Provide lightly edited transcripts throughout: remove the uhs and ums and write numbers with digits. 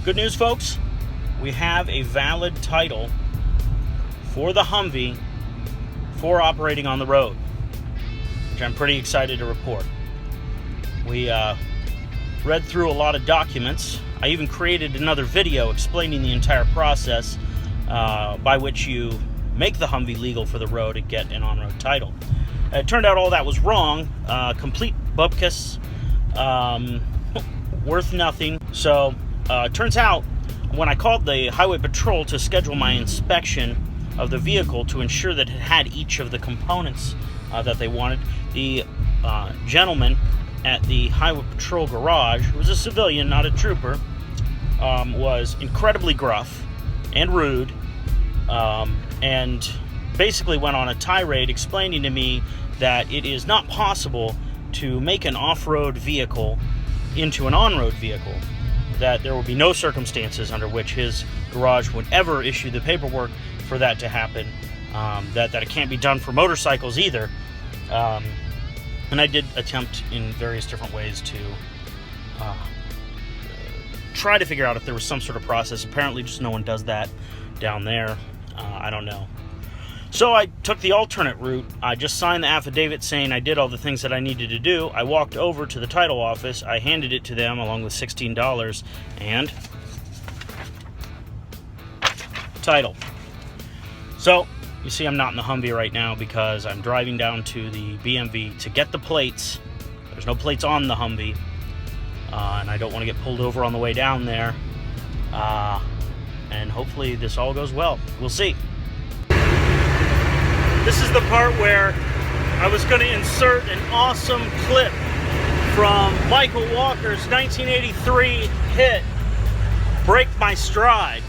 Good news, folks. We have a valid title for the Humvee for operating on the road, which I'm pretty excited to report. We read through a lot of documents. I even created another video explaining the entire process by which you make the Humvee legal for the road and get an on-road title. It turned out all that was wrong. Complete bupkis, worth nothing. So it turns out when I called the Highway Patrol to schedule my inspection of the vehicle to ensure that it had each of the components that they wanted, the gentleman at the Highway Patrol garage, who was a civilian, not a trooper, was incredibly gruff and rude, and basically went on a tirade explaining to me that it is not possible to make an off-road vehicle into an on-road vehicle, that there will be no circumstances under which his garage would ever issue the paperwork for that to happen, that it can't be done for motorcycles either. And I did attempt in various different ways to try to figure out if there was some sort of process. Apparently just no one does that down there. I don't know. So I took the alternate route. I just signed the affidavit saying I did all the things that I needed to do. I walked over to the title office. I handed it to them along with $16 and title. So you see I'm not in the Humvee right now because I'm driving down to the BMV to get the plates. There's no plates on the Humvee, and I don't want to get pulled over on the way down there. And hopefully this all goes well. We'll see. This is the part where I was going to insert an awesome clip from Michael Walker's 1983 hit, Break My Stride.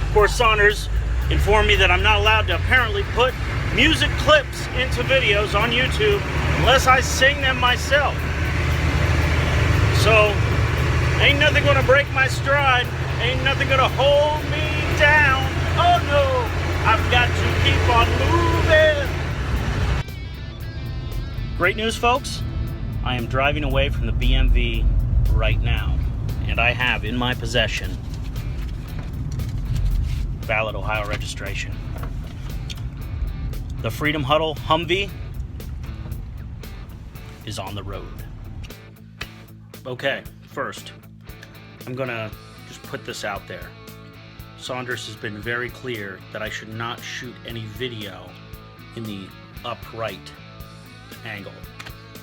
Of course, Saunders informed me that I'm not allowed to apparently put music clips into videos on YouTube unless I sing them myself. So, ain't nothing gonna break my stride, ain't nothing gonna hold me down. Oh no, I've got to keep on moving. Great news, folks. I am driving away from the BMV right now, and I have in my possession valid Ohio registration. The Freedom Huddle Humvee is on the road. Okay, first, I'm gonna just put this out there. Saunders has been very clear that I should not shoot any video in the upright angle.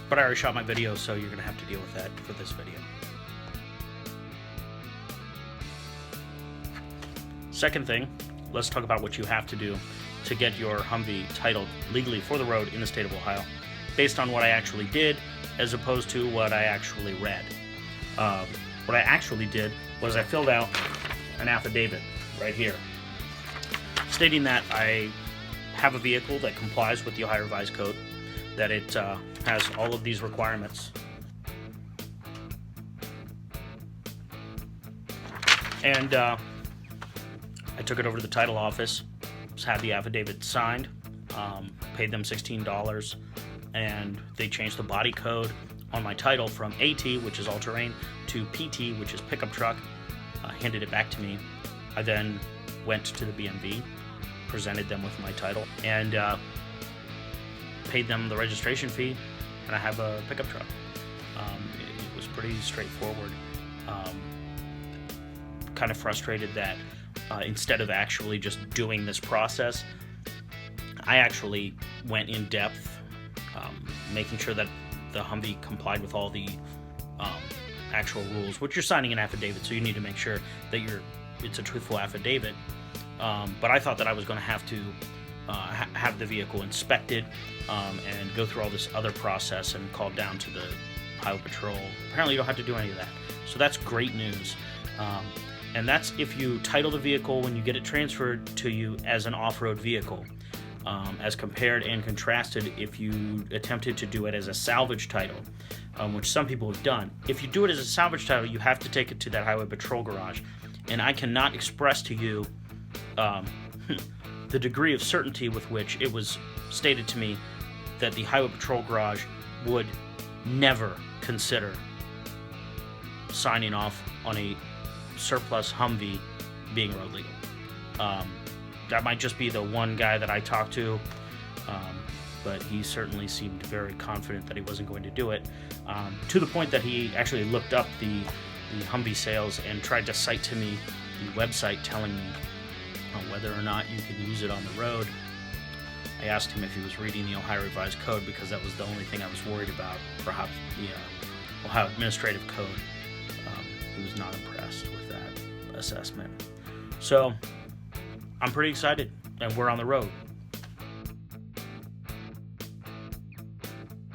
But I already shot my video, so you're gonna have to deal with that for this video. Second thing, let's talk about what you have to do to get your Humvee titled legally for the road in the state of Ohio, based on what I actually did, as opposed to what I actually read. What I actually did was I filled out an affidavit right here, stating that I have a vehicle that complies with the Ohio Revised Code, that it has all of these requirements. And I took it over to the title office, had the affidavit signed, paid them $16, and they changed the body code on my title from AT, which is all-terrain, to PT, which is pickup truck, handed it back to me. I then went to the BMV, presented them with my title, and paid them the registration fee, and I have a pickup truck. It was pretty straightforward. Kind of frustrated that instead of actually just doing this process, I actually went in depth, making sure that the Humvee complied with all the actual rules, which you're signing an affidavit, so you need to make sure that it's a truthful affidavit. But I thought that I was going to have to have the vehicle inspected and go through all this other process and called down to the Highway Patrol. Apparently you don't have to do any of that, so that's great news. And that's if you title the vehicle when you get it transferred to you as an off-road vehicle, as compared and contrasted if you attempted to do it as a salvage title, which some people have done. If you do it as a salvage title, you have to take it to that Highway Patrol garage, and I cannot express to you the degree of certainty with which it was stated to me that the Highway Patrol garage would never consider signing off on a surplus Humvee being road legal. That might just be the one guy that I talked to, but he certainly seemed very confident that he wasn't going to do it, to the point that he actually looked up the Humvee sales and tried to cite to me the website telling me whether or not you could use it on the road. I asked him if he was reading the Ohio Revised Code, because that was the only thing I was worried about, perhaps the Ohio Administrative Code. He was not impressed with that assessment. So I'm pretty excited, and we're on the road.